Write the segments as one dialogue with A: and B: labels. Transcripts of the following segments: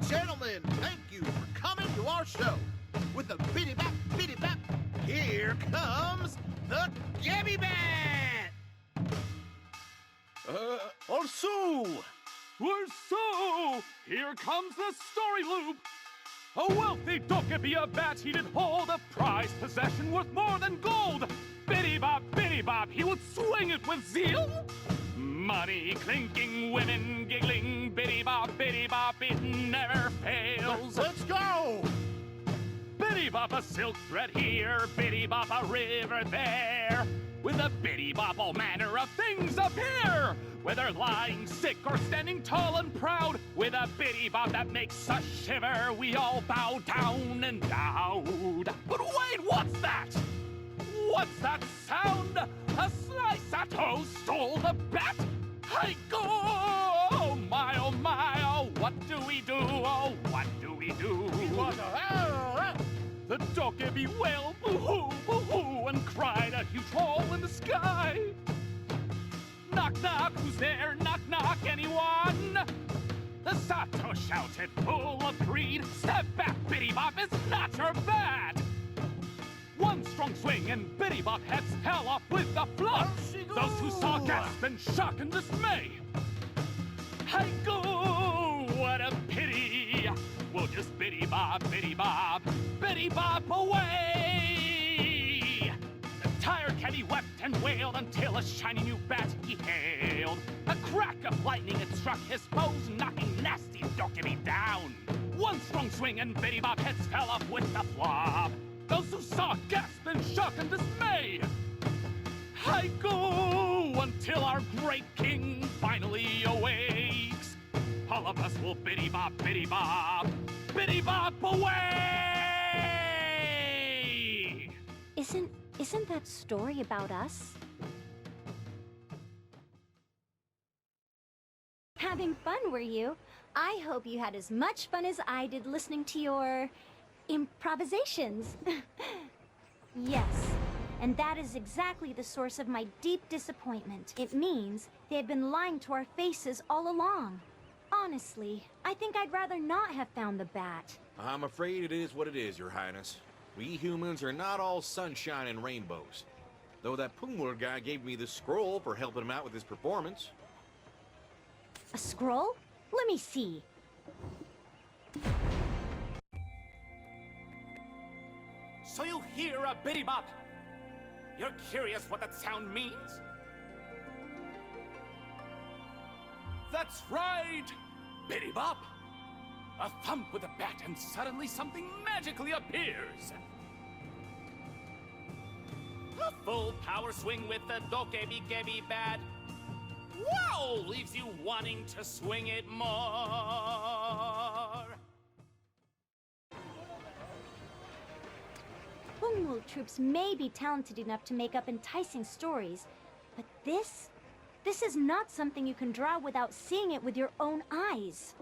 A: gentlemen, thank you for coming to our show. With a bitty bap, here comes the Gabby Bat!
B: Or so, here comes the story loop. A wealthy Dokkaebi bat, he did hold a prized possession worth more than gold. Bitty bop, he would swing it with zeal. Money clinking, women giggling, bitty bop, it never fails.
A: Let's go!
B: Bitty bop, a silk thread here, bitty bop, a river there. With a bitty bop, all manner of things appear. Whether lying sick or standing tall and proud, with a bitty bop that makes us shiver, we all bow down and bowed. But wait, what's that? What's that sound? A slice at toast stole the bat? I go! Oh my, what do we do? Oh, what do we do? The Dokkaebi wailed, boo-hoo, boo-hoo, and cried a huge hole in the sky. Knock, knock, who's there? Knock, knock, anyone? The Sato shouted, full of greed, step back, Bitty Bop, it's not your bat! One strong swing and Bitty Bop heads fell off with a flop. Those who saw gasped in shock and dismay. I go, what a pity! We'll just Bitty Bop away! The tired caddy wept and wailed until a shiny new bat he hailed. A crack of lightning had struck his foes, knocking nasty Dokkaebi down. One strong swing and Bitty Bop heads fell off with a flop. Those who saw gasped in shock and dismay. I go until our great king finally awakes. All of us will Bitty Bop away!
C: Isn't that story about us? Having fun, were you? I hope you had as much fun as I did listening to your improvisations. Yes, and that is exactly the source of my deep disappointment. It means they've been lying to our faces all along. Honestly, I think I'd rather not have found the bat.
D: I'm afraid it is what it is, Your Highness. We humans are not all sunshine and rainbows. Though that Pumur guy gave me the scroll for helping him out with his performance.
C: A scroll? Let me see.
B: So you hear a Bitty Bop? You're curious what that sound means? That's right! Bitty Bop! A thump with a bat and suddenly something magically appears! A full power swing with the Dokkaebi bat. Wow! Leaves you wanting to swing it more!
C: Pungmul troops may be talented enough to make up enticing stories, but this is not something you can draw without seeing it with your own eyes.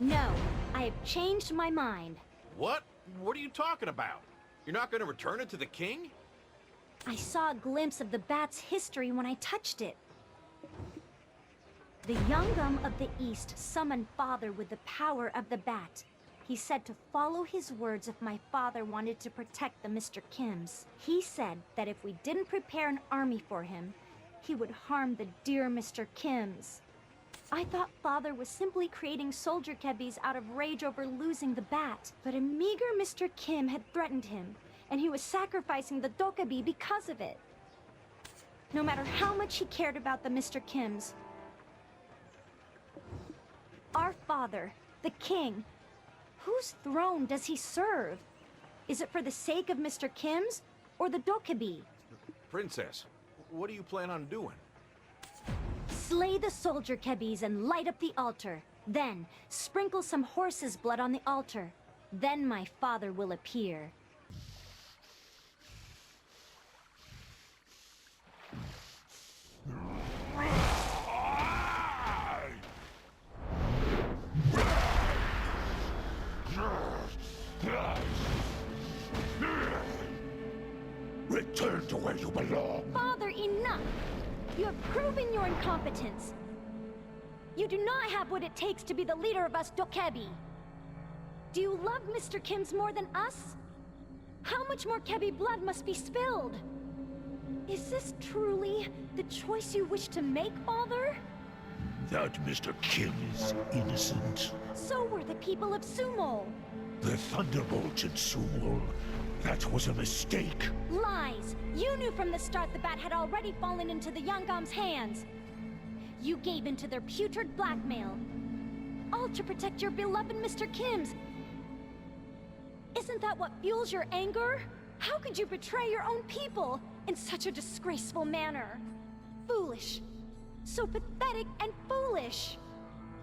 C: No, I have changed my mind.
D: What? What are you talking about? You're not going to return it to the king?
C: I saw a glimpse of the bat's history when I touched it. The Yungam of the East summoned Father with the power of the bat. He said to follow his words if my father wanted to protect the Mr. Kims. He said that if we didn't prepare an army for him, he would harm the dear Mr. Kims. I thought Father was simply creating soldier Kebis out of rage over losing the bat. But a meager Mr. Kim had threatened him, and he was sacrificing the Dokkaebi because of it. No matter how much he cared about the Mr. Kims, our father, the king, whose throne does he serve? Is it for the sake of Mr. Kims or the Dokkaebi?
D: Princess, what do you plan on doing?
C: Slay the soldier Kebis and light up the altar. Then, sprinkle some horse's blood on the altar. Then my father will appear.
E: Return to where you belong.
C: Father, enough! You have proven your incompetence. You do not have what it takes to be the leader of us Dokkaebi. Do you love Mr. Kim's more than us? How much more Kebi blood must be spilled? Is this truly the choice you wish to make, Father?
E: That Mr. Kim is innocent.
C: So were the people of Sumo.
E: The Thunderbolt in Sumul. That was a mistake.
C: Lies! You knew from the start the bat had already fallen into the Yangom's hands. You gave in to their putrid blackmail. All to protect your beloved Mr. Kim's. Isn't that what fuels your anger? How could you betray your own people in such a disgraceful manner? Foolish. So pathetic and foolish.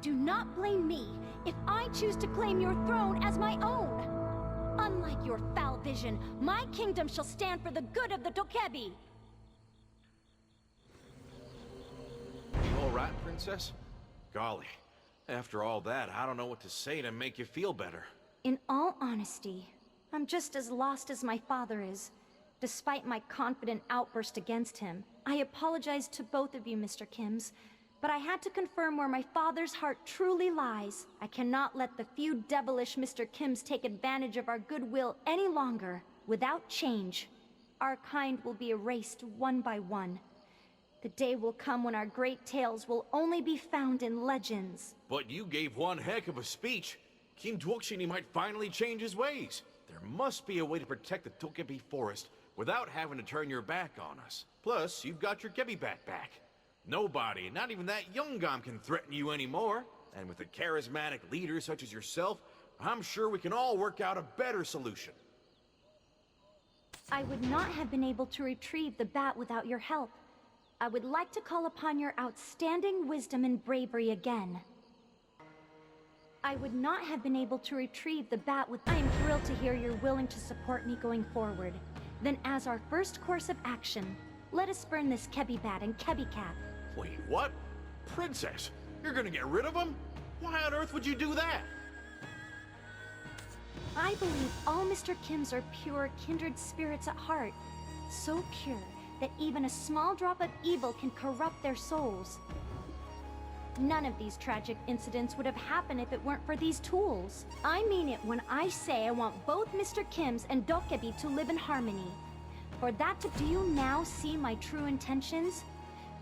C: Do not blame me if I choose to claim your throne as my own. Unlike your foul vision, my kingdom shall stand for the good of the Dokebi.
D: You all right, Princess? Golly, after all that, I don't know what to say to make you feel better.
C: In all honesty, I'm just as lost as my father is. Despite my confident outburst against him, I apologize to both of you, Mr. Kims, but I had to confirm where my father's heart truly lies. I cannot let the few devilish Mr. Kims take advantage of our goodwill any longer. Without change, our kind will be erased one by one. The day will come when our great tales will only be found in legends.
D: But you gave one heck of a speech. Kim Dwokshini might finally change his ways. There must be a way to protect the Tokebi forest without having to turn your back on us. Plus, you've got your Kebi Bat back. Nobody, not even that Yungam, can threaten you anymore. And with a charismatic leader such as yourself, I'm sure we can all work out a better solution.
C: I would not have been able to retrieve the bat without your help. I would like to call upon your outstanding wisdom and bravery again. I would not have been able to retrieve the bat with— I am thrilled to hear you're willing to support me going forward. Then as our first course of action, let us burn this Kebi Bat and Kebi Cap.
D: Wait, what? Princess, you're gonna get rid of him? Why on earth would you do that?
C: I believe all Mr. Kims are pure, kindred spirits at heart. So pure that even a small drop of evil can corrupt their souls. None of these tragic incidents would have happened if it weren't for these tools. I mean it when I say I want both Mr. Kims and Dokebi to live in harmony. For that to— Do you now see my true intentions?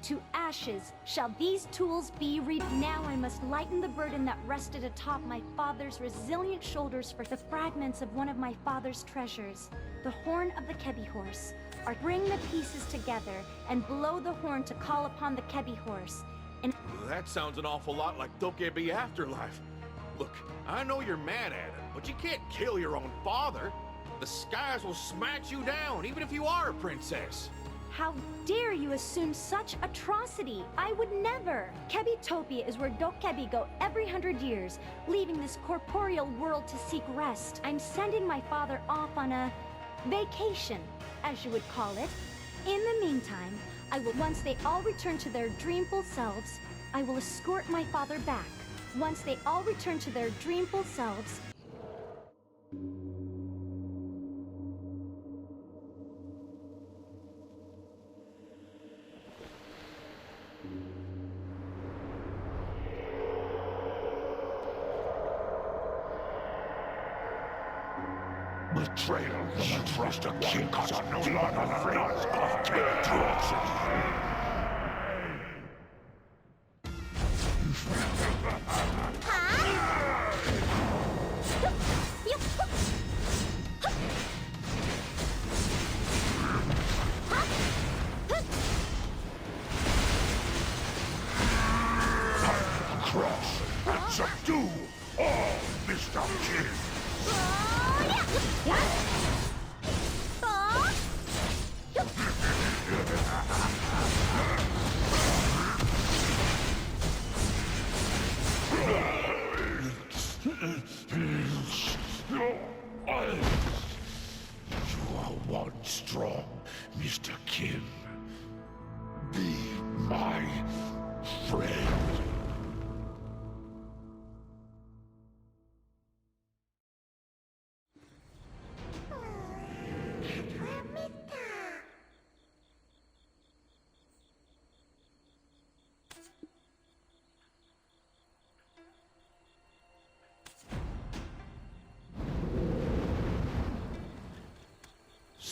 C: To ashes shall these tools be Now I must lighten the burden that rested atop my father's resilient shoulders for the fragments of one of my father's treasures, the horn of the Kebi horse. Or bring the pieces together and blow the horn to call upon the Kebi horse. And
D: That sounds an awful lot like Dokebi Afterlife. Look, I know you're mad at him, but you can't kill your own father. The skies will smash you down, even if you are a princess.
C: how dare you assume such atrocity? I would never! Kebitopia is where Dokebi go every 100 years, leaving this corporeal world to seek rest. I'm sending my father off on a vacation, as you would call it. In the meantime, once they all return to their dreamful selves, I will escort my father back. Once they all return to their dreamful selves,
E: Betrayal from a trusted king are no longer friends of Kebi Dwokshini. Crush and subdue all Mr. Kim. You are one strong, Mr. Kim. Be my friend.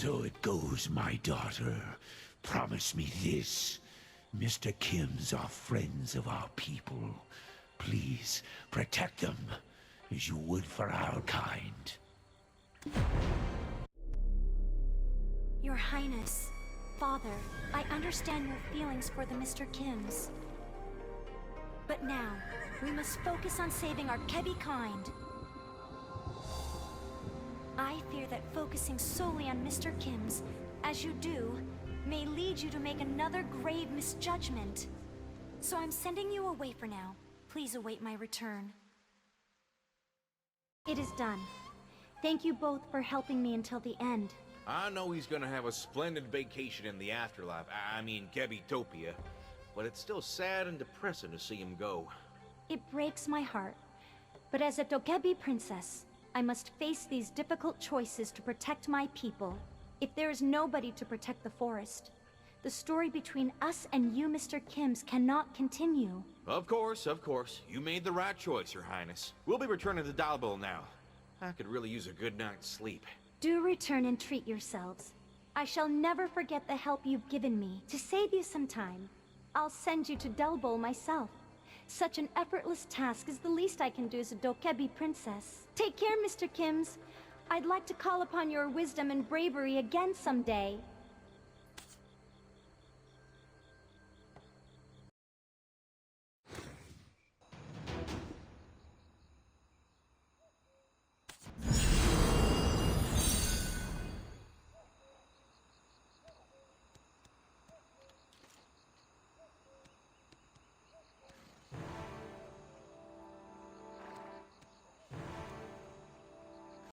E: So it goes, my daughter. Promise me this. Mr. Kims are friends of our people. Please, protect them as you would for our kind.
C: Your Highness, Father, I understand your feelings for the Mr. Kims. But now, we must focus on saving our Kebi kind. I fear that focusing solely on Mr. Kims, as you do, may lead you to make another grave misjudgment. So I'm sending you away for now. Please await my return. It is done. Thank you both for helping me until the end.
D: I know he's gonna have a splendid vacation in the afterlife. I mean, Gebitopia. But it's still sad and depressing to see him go.
C: It breaks my heart. But as a Dokebi princess, I must face these difficult choices to protect my people. If there is nobody to protect the forest, the story between us and you, Mr. Kims, cannot continue.
D: Of course, of course. You made the right choice, Your Highness. We'll be returning to Dalbel now. I could really use a good night's sleep.
C: Do return and treat yourselves. I shall never forget the help you've given me. To save you some time, I'll send you to Delbol myself. Such an effortless task is the least I can do as a Dokebi princess. Take care, Mr. Kims. I'd like to call upon your wisdom and bravery again someday.